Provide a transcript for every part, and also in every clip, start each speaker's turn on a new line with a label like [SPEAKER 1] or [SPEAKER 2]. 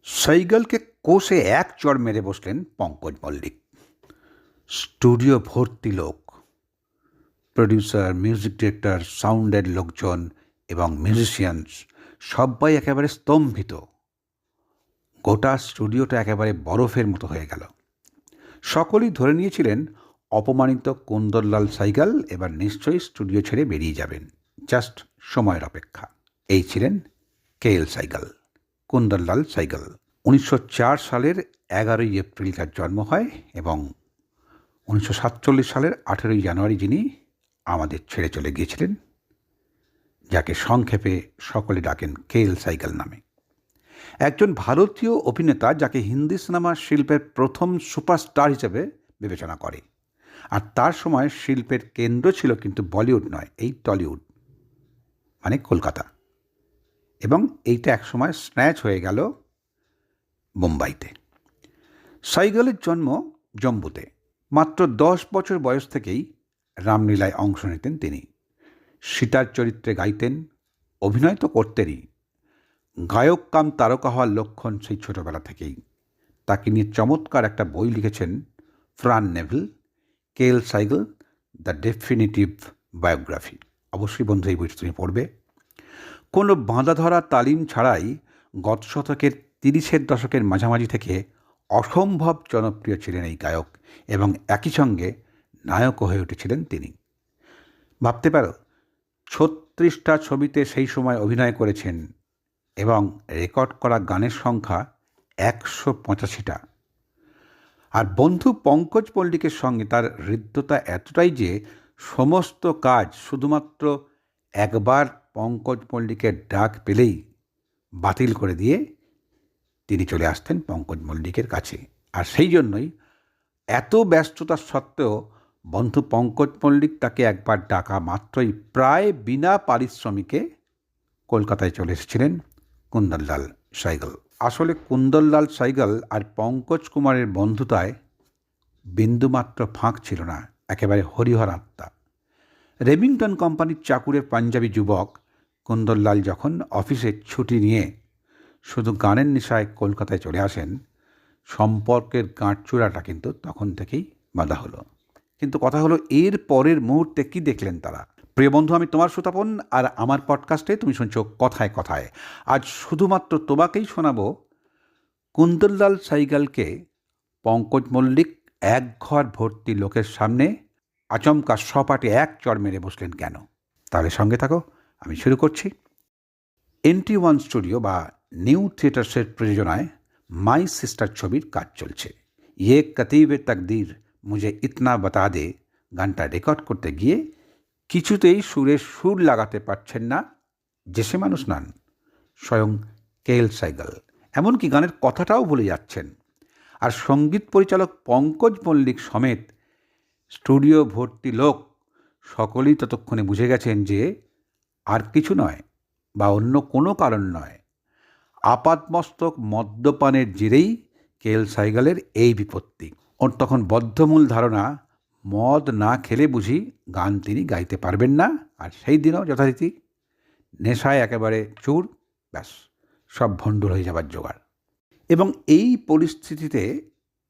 [SPEAKER 1] সাইগালকে কোষে এক চড় মেরে বসলেন পঙ্কজ মল্লিক। স্টুডিও ভর্তি লোক, প্রডিউসার, মিউজিক ডিরেক্টর, সাউন্ডের লোকজন এবং মিউজিশিয়ানস সবাই একেবারে স্তম্ভিত। গোটা স্টুডিওটা একেবারে বরফের মতো হয়ে গেল। সকলেই ধরে নিয়েছিলেন অপমানিত কুন্দরলাল সাইগাল এবার নিশ্চয়ই স্টুডিও ছেড়ে বেরিয়ে যাবেন, জাস্ট সময়ের অপেক্ষা। এই ছিলেন কেএল সাইগাল, কুন্দরলাল সাইগাল। 1904 সালের 11ই এপ্রিল তার জন্ম হয় এবং 1947 সালের 18ই জানুয়ারি যিনি আমাদের ছেড়ে চলে গিয়েছিলেন, যাকে সংক্ষেপে সকলে ডাকেন কেএল সাইগাল নামে। একজন ভারতীয় অভিনেতা যাকে হিন্দি সিনেমা শিল্পের প্রথম সুপারস্টার হিসেবে বিবেচনা করে। আর তার সময় শিল্পের কেন্দ্র ছিল কিন্তু বলিউড নয়, এই টলিউড, মানে কলকাতা। এবং এইটা একসময় স্ন্যাচ হয়ে গেল মুম্বাইতে। সাইগালের জন্ম জম্বুতে। মাত্র 10 বছর বয়স থেকেই রামলীলায় অংশ নিতেন তিনি। সীতার চরিত্রে গাইতেন, অভিনয় তো করতেনই। গায়ক কাম তারকা হওয়ার লক্ষণ সেই ছোটবেলা থেকেই। তাকে নিয়ে চমৎকার একটা বই লিখেছেন Fran Neville, KL Saigal the definitive biography. অবশ্যই বন্ধু এই বইটা তুমি পড়বে। কোনো বাঁধা ধরা তালিম ছাড়াই গত শতকের 30-এর দশকের মাঝামাঝি থেকে অসম্ভব জনপ্রিয় ছিলেন এই গায়ক এবং একই সঙ্গে নায়কও হয়ে উঠেছিলেন তিনি। ভাবতে পারো, 36টা ছবিতে সেই সময় অভিনয় করেছেন এবং রেকর্ড করা গানের সংখ্যা 185টা। আর বন্ধু পঙ্কজ মল্লিকের সঙ্গে তার হৃদ্যতা এতটাই যে সমস্ত কাজ শুধুমাত্র একবার পঙ্কজ মল্লিকের ডাক পেলেই বাতিল করে দিয়ে তিনি চলে আসতেন পঙ্কজ মল্লিকের কাছে। আর সেই জন্যই এত ব্যস্ততা সত্ত্বেও বন্ধু পঙ্কজ মল্লিক তাকে একবার ডাকা মাত্রই প্রায় বিনা পারিশ্রমিকে কলকাতায় চলে এসেছিলেন কুন্দরলাল সাইগাল। আসলে কুন্দরলাল সাইগাল আর পঙ্কজ কুমারের বন্ধুতায় বিন্দুমাত্র ফাঁক ছিল না, একেবারে হরিহর আত্মা। রেমিংটন কোম্পানির চাকুরের পাঞ্জাবি যুবক কুন্দরলাল যখন অফিসে ছুটি নিয়ে শুধু গানের নেশায় কলকাতায় চলে আসেন, সম্পর্কের গাঁটচূড়াটা কিন্তু তখন থেকেই বাঁধা হলো। কিন্তু কথা হলো, এর পরের মুহূর্তে কি দেখলেন তারা? প্রিয় বন্ধু, আমি তোমার সুতাপন, আর আমার পডকাস্টে তুমি শুনছো কথায় কথায়। আজ শুধুমাত্র তোমাকেই শোনাবো কুন্দরলাল সাইগালকে পঙ্কজ মল্লিক এক ঘর ভর্তি লোকের সামনে আচমকা সপাটে এক চড় মেরে বসলেন কেন। তাহলে সঙ্গে থাকো, আমি শুরু করছি। NT1 স্টুডিও বা নিউ থিয়েটার্সের প্রযোজনায় মাই সিস্টার ছবির কাজ চলছে। ইয়ে কতিবে তকদির মুঝে ইতনা বাতা দে গানটা রেকর্ড করতে গিয়ে কিছুতেই সুরে সুর লাগাতে পারছেন না যে সে মানুষ নন, স্বয়ং কেএল সাইগাল। এমনকি গানের কথাটাও ভুলে যাচ্ছেন। আর সঙ্গীত পরিচালক পঙ্কজ মল্লিক সমেত স্টুডিও ভর্তি লোক সকলেই ততক্ষণে বুঝে গেছেন যে আর কিছু নয় বা অন্য কোনো কারণ নয়, আপাতমস্তক মদ্যপানের জেরেই কেএল সাইগালের এই বিপত্তি। ওর তখন বদ্ধমূল ধারণা, মদ না খেলে বুঝি গান তিনি গাইতে পারবেন না। আর সেই দিনও যথারীতি নেশায় একেবারে চুর, ব্যাস সব ভণ্ডুল হয়ে যাবার জোগাড়। এবং এই পরিস্থিতিতে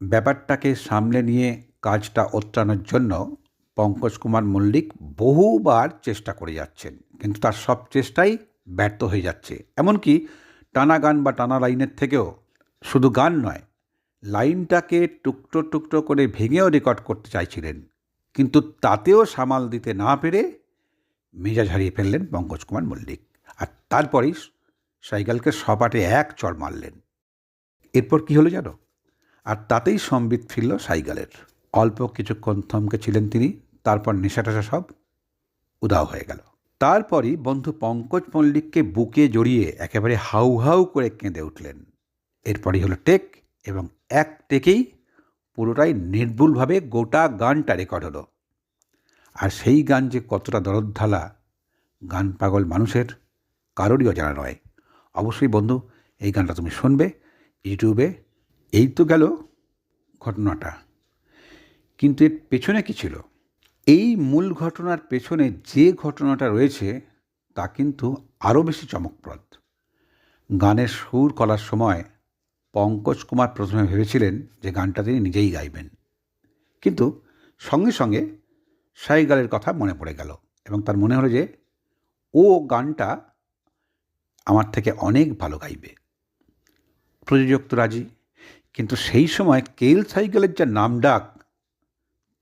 [SPEAKER 1] ব্যাপারটাকে সামলে নিয়ে কাজটা ওত্রানোর জন্য পঙ্কজ কুমার মল্লিক বহুবার চেষ্টা করে যাচ্ছেন, কিন্তু তার সব চেষ্টাই ব্যর্থ হয়ে যাচ্ছে। এমনকি টানা গান বা টানা লাইনের থেকেও শুধু গান নয়, লাইনটাকে টুকরো টুকরো করে ভেঙেও রেকর্ড করতে চাইছিলেন, কিন্তু তাতেও সামাল দিতে না পেরে মেজাজ হারিয়ে ফেললেন পঙ্কজ কুমার মল্লিক। আর তারপরেই সাইগালকে সপাটে এক চড় মারলেন। এরপর কি হলো জানো? আর তাতেই সম্বিত ফিরল সাইগালের। অল্প কিছুক্ষণ থমকে ছিলেন তিনি, তারপর নেশাটাশা সব উধাও হয়ে গেল। তারপরই বন্ধু পঙ্কজ মল্লিককে বুকে জড়িয়ে একেবারে হাউ হাউ করে কেঁদে উঠলেন। এরপরই হলো টেক, এবং এক টেকেই পুরোটাই নির্ভুলভাবে গোটা গানটা রেকর্ড হলো। আর সেই গান যে কতটা দরদঢালা গান পাগল মানুষের কারোরই অজানা নয়। অবশ্যই বন্ধু, এই গানটা তুমি শুনবে ইউটিউবে। এই তো গেল ঘটনাটা, কিন্তু এর পেছনে কী ছিল? এই মূল ঘটনার পেছনে যে ঘটনাটা রয়েছে তা কিন্তু আরও বেশি চমকপ্রদ। গানের সুর করার সময় পঙ্কজ কুমার প্রথমে ভেবেছিলেন যে গানটা তিনি নিজেই গাইবেন, কিন্তু সঙ্গে সঙ্গে সাইগালের কথা মনে পড়ে গেল এবং তার মনে হলো যে ও গানটা আমার থেকে অনেক ভালো গাইবে। প্রযোজক তো রাজি, কিন্তু সেই সময় কেএল সাইগালের যা নাম ডাক,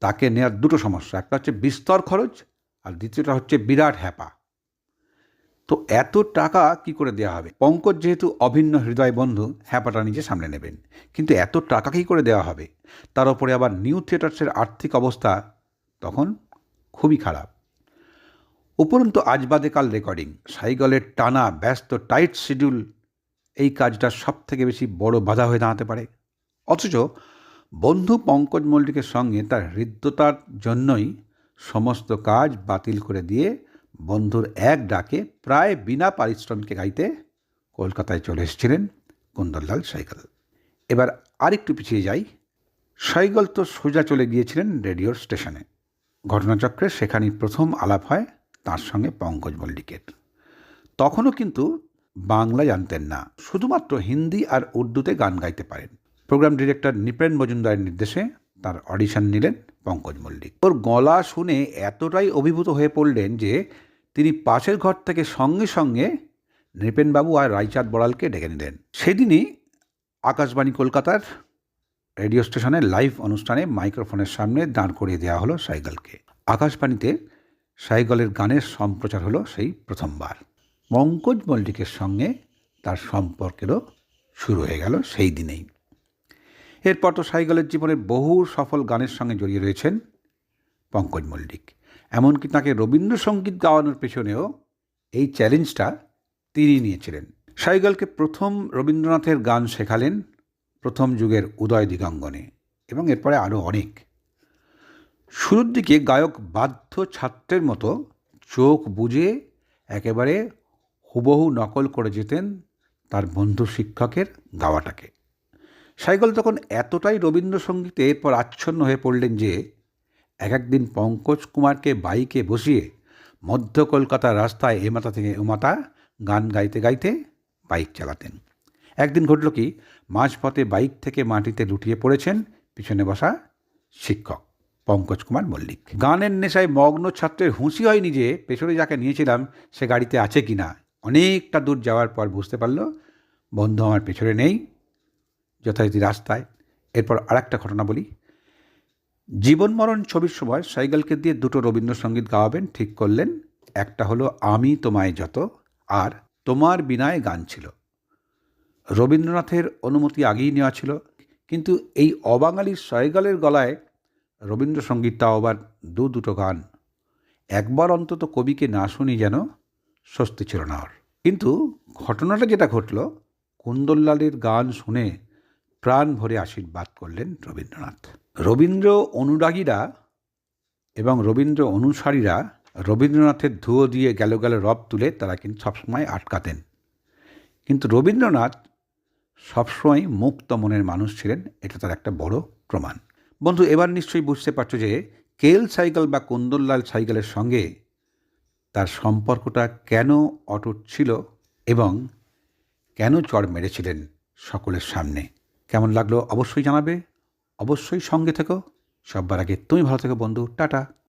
[SPEAKER 1] তাকে নেওয়ার দুটো সমস্যা, একটা হচ্ছে বিস্তর খরচ আর দ্বিতীয়টা হচ্ছে বিরাট হ্যাপা। তো এত টাকা কি করে দেওয়া হবে? পঙ্কজ যেহেতু অভিন্ন হৃদয় বন্ধু, হ্যাপাটা নিজে সামলে নেবেন, কিন্তু এত টাকা কী করে দেওয়া হবে? তার উপরে আবার নিউ থিয়েটার্সের আর্থিক অবস্থা তখন খুবই খারাপ। উপরন্তু আজ বাদে কাল রেকর্ডিং, সাইগলের টানা ব্যস্ত টাইট শিডিউল এই কাজটা সব থেকে বেশি বড় বাধা হয়ে দাঁড়াতে পারে। অথচ বন্ধু পঙ্কজ মল্লিকের সঙ্গে তার হৃদ্যতার জন্যই সমস্ত কাজ বাতিল করে দিয়ে বন্ধুর এক ডাকে প্রায় বিনা পারিশ্রমিকে গাইতে কলকাতায় চলে এসেছিলেন কুন্দনলাল সাইগল। এবার আরেকটু পিছিয়ে যাই। সাইগল তো সোজা চলে গিয়েছিলেন রেডিওর স্টেশনে। ঘটনাচক্রে সেখানেই প্রথম আলাপ হয় তার সঙ্গে পঙ্কজ মল্লিকের। তখনও কিন্তু বাংলা জানতেন না, শুধুমাত্র হিন্দি আর উর্দুতে গান গাইতে পারেন। প্রোগ্রাম ডিরেক্টর নৃপেন মজুমদারের নির্দেশে তার অডিশন নিলেন পঙ্কজ মল্লিক। ওর গলা শুনে এতটাই অভিভূত হয়ে পড়লেন যে তিনি পাশের ঘর থেকে সঙ্গে সঙ্গে নৃপেনবাবু আর রায়চাঁদ বড়ালকে ডেকে নিলেন। সেদিনই আকাশবাণী কলকাতার রেডিও স্টেশনের লাইভ অনুষ্ঠানে মাইক্রোফোনের সামনে দাঁড় করিয়ে দেওয়া হলো সাইগলকে। আকাশবাণীতে সাইগলের গানের সম্প্রচার হলো সেই প্রথমবার। পঙ্কজ মল্লিকের সঙ্গে তার সম্পর্কেরও শুরু হয়ে গেল সেই দিনেই। এরপর তো সাইগলের জীবনের বহু সফল গানের সঙ্গে জড়িয়ে রয়েছেন পঙ্কজ মল্লিক। এমনকি তাকে রবীন্দ্রসঙ্গীত গাওয়ানোর পেছনেও এই চ্যালেঞ্জটা তিনি নিয়েছিলেন। সাইগলকে প্রথম রবীন্দ্রনাথের গান শেখালেন প্রথম যুগের উদয় দিগঙ্গনে এবং এরপরে আরও অনেক। শুরুর দিকে গায়ক বাধ্য ছাত্রের মতো চোখ বুজে একেবারে হুবহু নকল করে যেতেন তার বন্ধু শিক্ষকের গাওয়াটাকে। সাইগল তখন এতটাই রবীন্দ্রসঙ্গীতে এরপর আচ্ছন্ন হয়ে পড়লেন যে একদিন পঙ্কজ কুমারকে বাইকে বসিয়ে মধ্য কলকাতার রাস্তায় এ মাথা থেকে ও মাথা গান গাইতে গাইতে বাইক চালাতেন। একদিন ঘটল কি, মাঝপথে বাইক থেকে মাটিতে লুটিয়ে পড়েছেন পিছনে বসা শিক্ষক পঙ্কজ কুমার মল্লিক। গানের নেশায় মগ্ন ছাত্রের হুঁশি হয়নি যে পেছনে যাকে নিয়েছিলাম সে গাড়িতে আছে কি না। অনেকটা দূর যাওয়ার পর বুঝতে পারল বন্ধু আমার পেছনে নেই, যথারীতি রাস্তায়। এরপর আরেকটা ঘটনা বলি। জীবন মরণ ছবির সময় সাইগলকে দিয়ে দুটো রবীন্দ্রসঙ্গীত গাওয়াবেন ঠিক করলেন। একটা হলো আমি তোমায় যত, আর তোমার বিনায় গান ছিল। রবীন্দ্রনাথের অনুমতি আগেই নেওয়া ছিল, কিন্তু এই অবাঙালির সাইগলের গলায় রবীন্দ্রসঙ্গীতটাও আবার দুটো গান। একবার অন্তত কবিকে না শুনি যেন স্বস্তি ছিল না ওর। কিন্তু ঘটনাটা যেটা ঘটল, কুন্দনলালের গান শুনে প্রাণ ভরে আশীর্বাদ করলেন রবীন্দ্রনাথ। রবীন্দ্র অনুরাগীরা এবং রবীন্দ্র অনুসারীরা রবীন্দ্রনাথের ধুয়ো দিয়ে গেল রব তুলে তারা কিন্তু সবসময় আটকাতেন, কিন্তু রবীন্দ্রনাথ সবসময় মুক্ত মনের মানুষ ছিলেন, এটা তার একটা বড় প্রমাণ। বন্ধু, এবার নিশ্চয়ই বুঝতে পারছো যে কেএল সাইগল বা কুন্দনলাল সাইগলের সঙ্গে তার সম্পর্কটা কেন অটুট ছিল এবং কেন চড় মেরেছিলেন সকলের সামনে। কেমন লাগলো অবশ্যই জানাবে, অবশ্যই সঙ্গে থেকো। সবার আগে তুমি ভালো থেকো বন্ধু। টাটা।